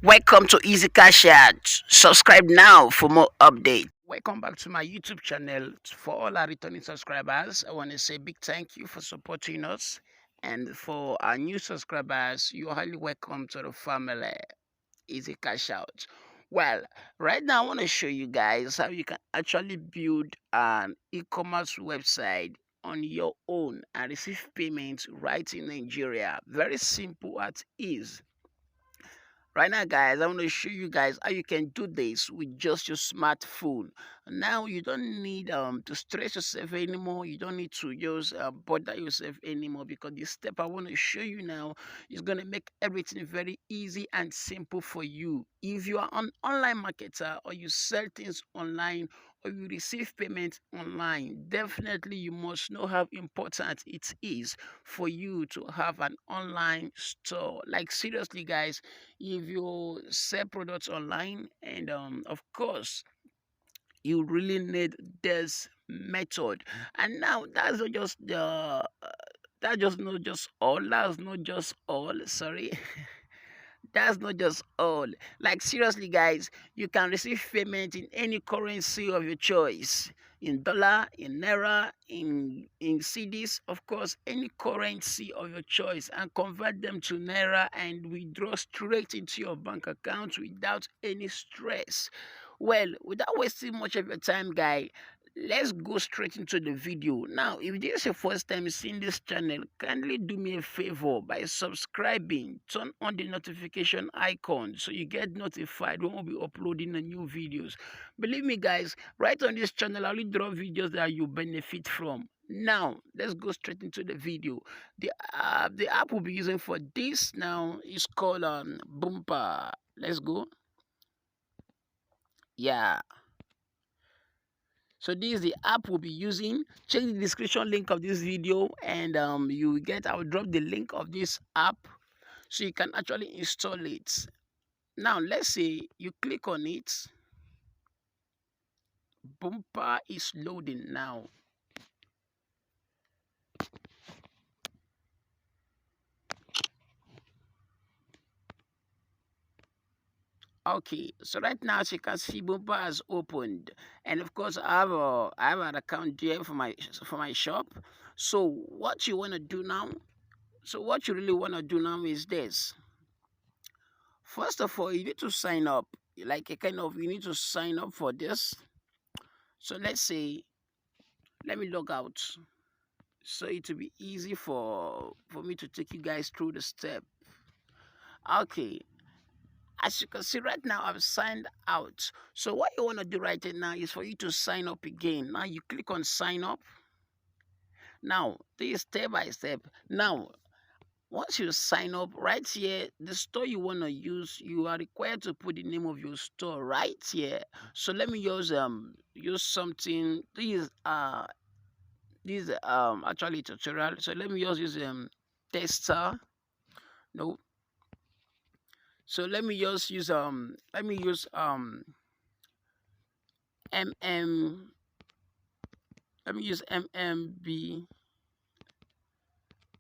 Welcome to Easy Cash Out. Subscribe now for more updates. Welcome back to my YouTube channel. For all our returning subscribers, I want to say big thank you for supporting us. And for our new subscribers, you're highly welcome to the family. Easy Cash Out. Well, right now I want to show you guys how you can actually build an e-commerce website on your own and receive payments right in Nigeria. Very simple as is. Right now, guys, I want to show you guys how you can do this with just your smartphone. Now, you don't need to stress yourself anymore. You don't need to just bother yourself anymore, because the step I want to show you now is going to make everything very easy and simple for you. If you are an online marketer or you sell things online or you receive payments online, definitely you must know how important it is for you to have an online store. Like, seriously, guys, if you sell products online, and of course you really need this method. And now that's not just the that's just not just all that's not just all sorry that's not just all. Like, seriously, guys, you can receive payment in any currency of your choice. In dollar, in naira, in cedis, of course, any currency of your choice, and convert them to naira and withdraw straight into your bank account without any stress. Well, without wasting much of your time, guy, let's go straight into the video. Now, if this is your first time seeing this channel, kindly do me a favor by subscribing. Turn on the notification icon so you get notified when we'll be uploading the new videos. Believe me, guys, right on this channel, I only drop videos that you benefit from. Now, let's go straight into the video. The app we'll be using for this now is called Boompa. Let's go. Yeah. So this is the app we'll be using. Check the description link of this video, and you will get, I'll drop the link of this app so you can actually install it. Now let's say you click on it. Bumper is loading now. Okay, so right now, as you can see, Bumper has opened, and of course I have an account there for my shop. So what you want to do now? So what you really want to do now is this. First of all, you need to sign up. Like, a kind of, you need to sign up for this. So let's say, let me log out, so it will be easy for me to take you guys through the step. Okay, as you can see right now, I've signed out. So what you want to do right now is for you to sign up again. Now you click on sign up. Now this is step by step. Now, once you sign up right here, the store you want to use, you are required to put the name of your store right here. So let me use something. This actually tutorial. So let me just use tester. No. So let me just use mm let me use mmb.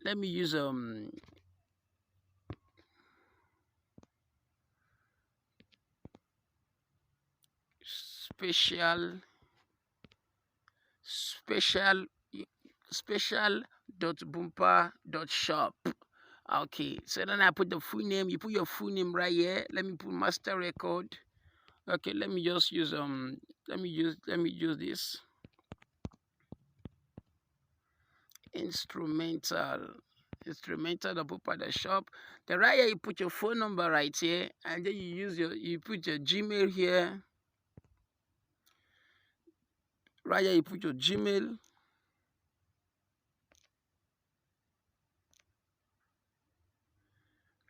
Let me use special special special dot boomper dot shop. Okay, so then I put the full name. You put your full name right here. Let me put master record. Okay, let me just use let me use this instrumental the boomper dot shop. Then right here you put your phone number right here, and then you put your Gmail here. Right here you put your Gmail.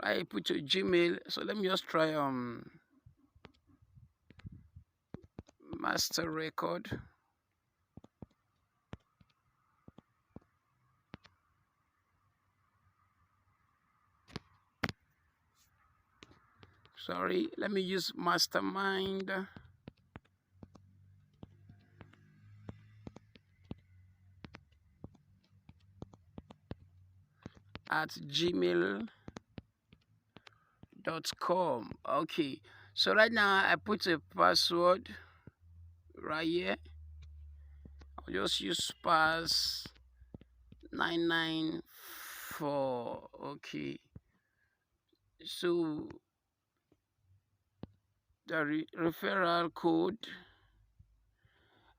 I put your Gmail. So let me just try master record. Sorry, let me use mastermind at gmail.com. com. Okay, so right now I put a password right here. I'll just use pass 994. Okay, so the referral code.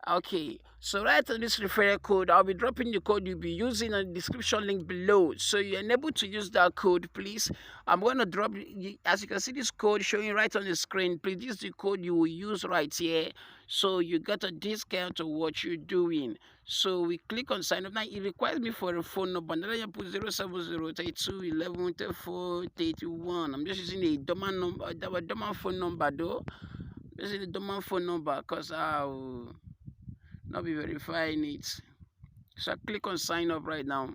Okay, so right on this referral code, I'll be dropping the code you'll be using on the description link below. So you're unable to use that code, please. I'm going to drop, as you can see this code showing right on the screen, please use the code you will use right here. So you get a discount to what you're doing. So we click on sign up. Now it requires me for a phone number. Now you put 07032113431. I'm just using a domain number, a domain phone number though. This is the domain phone number because I'll not be verifying it. So I click on sign up right now.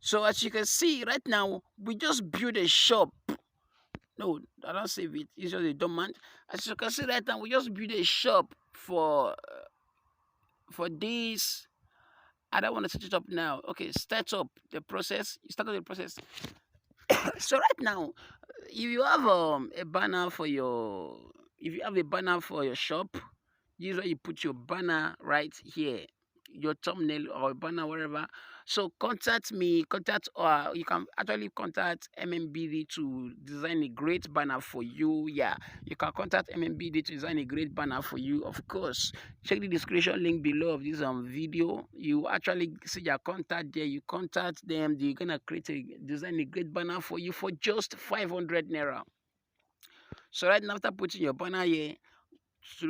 So as you can see right now, we just built a shop. No, I don't save it. It's just a domain. As you can see right now, we just built a shop for this. I don't want to set it up now. Okay, start up the process. You start up the process. So right now, if you have a banner for your, if you have a banner for your shop, usually you put your banner right here, your thumbnail or banner wherever. So contact me, you can actually contact MMBD to design a great banner for you. Yeah, you can contact MMBD to design a great banner for you. Of course, check the description link below of this video. You actually see your contact there. You contact them, they're gonna design a great banner for you for just 500 naira. So right now, after putting your banner here,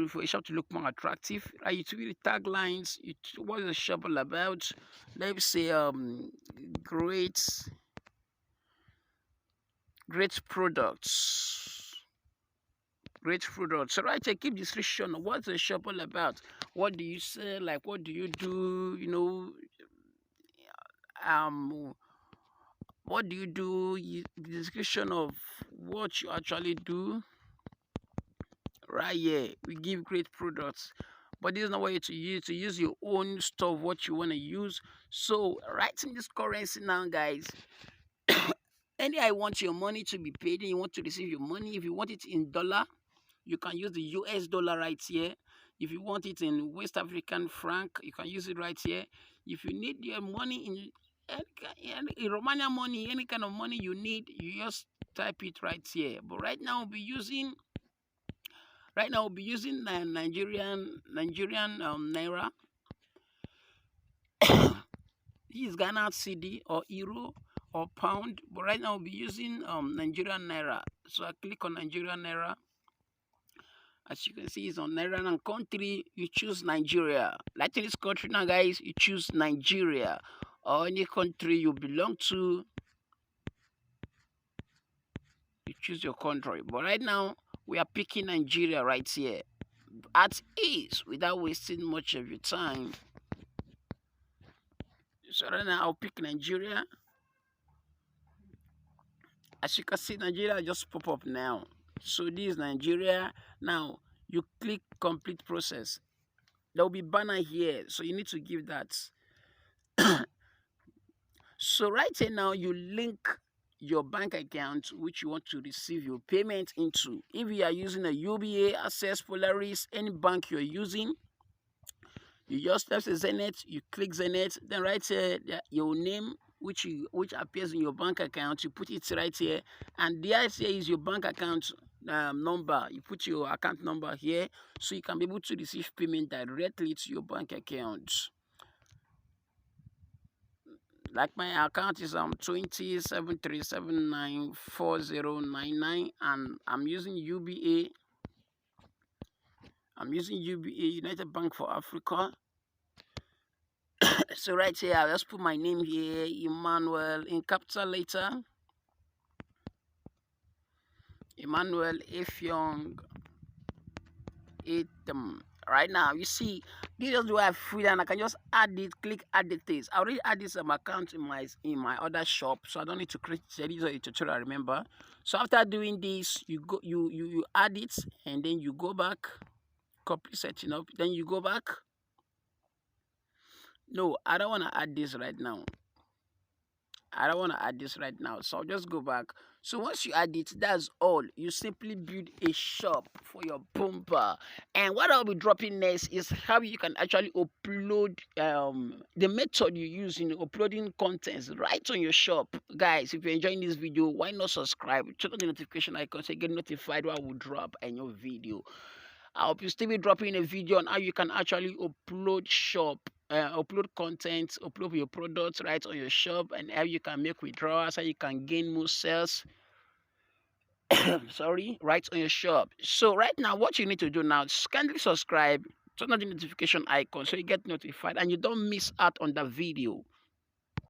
for a shop to look more attractive, right? You tweet the taglines. What is the shop all about? Let's say great products. Great products. So right here, keep description. What's the shop all about? What do you sell? Like what do you do? You know, what do you do? The description of what you actually do. Right here, we give great products, but this is not what you to use your own stuff, what you want to use. So right in this currency now, guys, any I want your money to be paid and you want to receive your money, if you want it in dollar, you can use the US dollar right here. If you want it in West African franc, you can use it right here. If you need your money in Romanian money, any kind of money you need, you just type it right here. But right now we'll be using Nigerian naira. This is Ghana CD or euro or pound. But right now we'll be using Nigerian naira. So I click on Nigerian naira. As you can see, it's on naira and country. You choose Nigeria. Like in this country now, guys, you choose Nigeria or any country you belong to. You choose your country. But right now we are picking Nigeria right here at ease without wasting much of your time. So right now I'll pick Nigeria. As you can see, Nigeria just pop up now. So this is Nigeria. Now you click complete process. There will be banner here, so you need to give that. So right here now you link your bank account which you want to receive your payment into. If you are using a UBA, Access, Polaris, any bank you're using, you just press Zenith, you click Zenith, then right here your name which appears in your bank account, you put it right here, and there is your bank account number. You put your account number here so you can be able to receive payment directly to your bank account. Like my account is 2073794099 and I'm using UBA. I'm using UBA, United Bank for Africa. So right here, I'll just put my name here, Emmanuel, in capital letter. Emmanuel Ifyong. Right now, you see, this is where I free and I can just add it, click add details. I already add this account in my other shop, so I don't need to create a tutorial, remember. So after doing this, you add it and then you go back, copy setting up, then you go back. No, I don't want to add this right now. I don't want to add this right now, so I'll just go back. So once you add it, that's all. You simply build a shop for your bumper. And what I'll be dropping next is how you can actually upload the method you use in uploading contents right on your shop. Guys, if you're enjoying this video, why not subscribe? Turn on the notification icon so you get notified when I will drop a new video. I'll be still be dropping a video on how you can actually upload content, upload your products right on your shop, and how you can make withdrawals, how you can gain more sales. Sorry, right on your shop. So right now, what you need to do now is kindly subscribe, turn on the notification icon so you get notified and you don't miss out on the video.